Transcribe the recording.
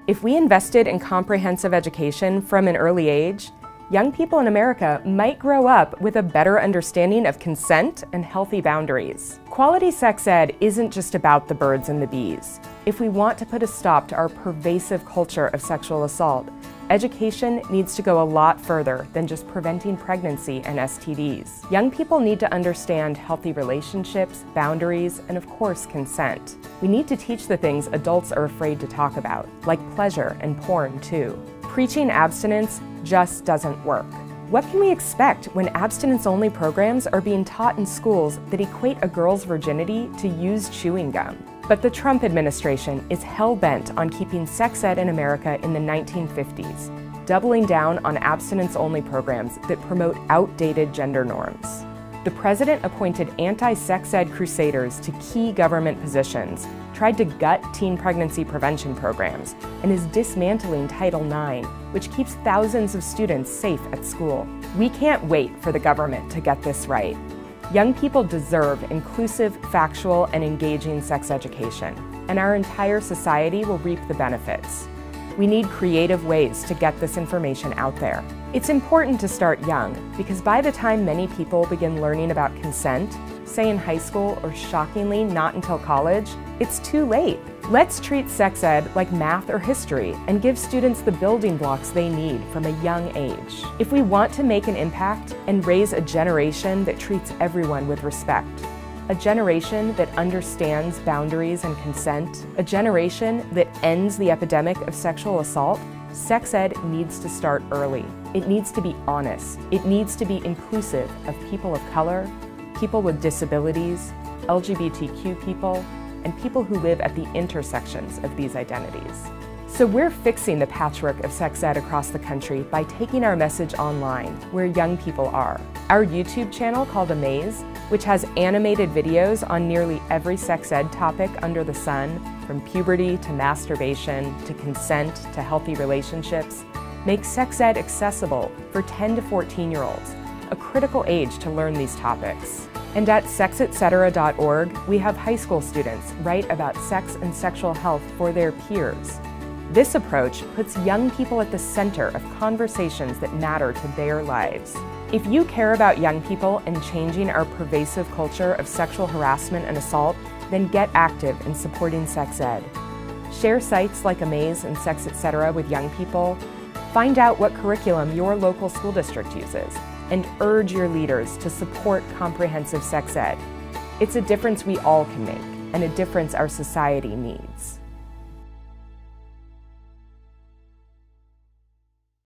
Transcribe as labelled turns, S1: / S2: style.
S1: If we invested in comprehensive education from an early age, young people in America might grow up with a better understanding of consent and healthy boundaries. Quality sex ed isn't just about the birds and the bees. If we want to put a stop to our pervasive culture of sexual assault, education needs to go a lot further than just preventing pregnancy and STDs. Young people need to understand healthy relationships, boundaries, and of course, consent. We need to teach the things adults are afraid to talk about, like pleasure and porn too. Preaching abstinence just doesn't work. What can we expect when abstinence-only programs are being taught in schools that equate a girl's virginity to used chewing gum? But the Trump administration is hell-bent on keeping sex ed in America in the 1950s, doubling down on abstinence-only programs that promote outdated gender norms. The president appointed anti-sex ed crusaders to key government positions, tried to gut teen pregnancy prevention programs, and is dismantling Title IX, which keeps thousands of students safe at school. We can't wait for the government to get this right. Young people deserve inclusive, factual, and engaging sex education, and our entire society will reap the benefits. We need creative ways to get this information out there. It's important to start young, because by the time many people begin learning about consent, say in high school or shockingly not until college, it's too late. Let's treat sex ed like math or history and give students the building blocks they need from a young age. If we want to make an impact and raise a generation that treats everyone with respect, a generation that understands boundaries and consent, a generation that ends the epidemic of sexual assault, sex ed needs to start early. It needs to be honest. It needs to be inclusive of people of color, people with disabilities, LGBTQ people, and people who live at the intersections of these identities. So we're fixing the patchwork of sex ed across the country by taking our message online, where young people are. Our YouTube channel called AMAZE, which has animated videos on nearly every sex ed topic under the sun, from puberty to masturbation to consent to healthy relationships, makes sex ed accessible for 10 to 14-year-olds, a critical age to learn these topics. And at sexetcetera.org, we have high school students write about sex and sexual health for their peers. This approach puts young people at the center of conversations that matter to their lives. If you care about young people and changing our pervasive culture of sexual harassment and assault, then get active in supporting sex ed. Share sites like AMAZE and Sex Etc. with young people. Find out what curriculum your local school district uses, and urge your leaders to support comprehensive sex ed. It's a difference we all can make, and a difference our society needs.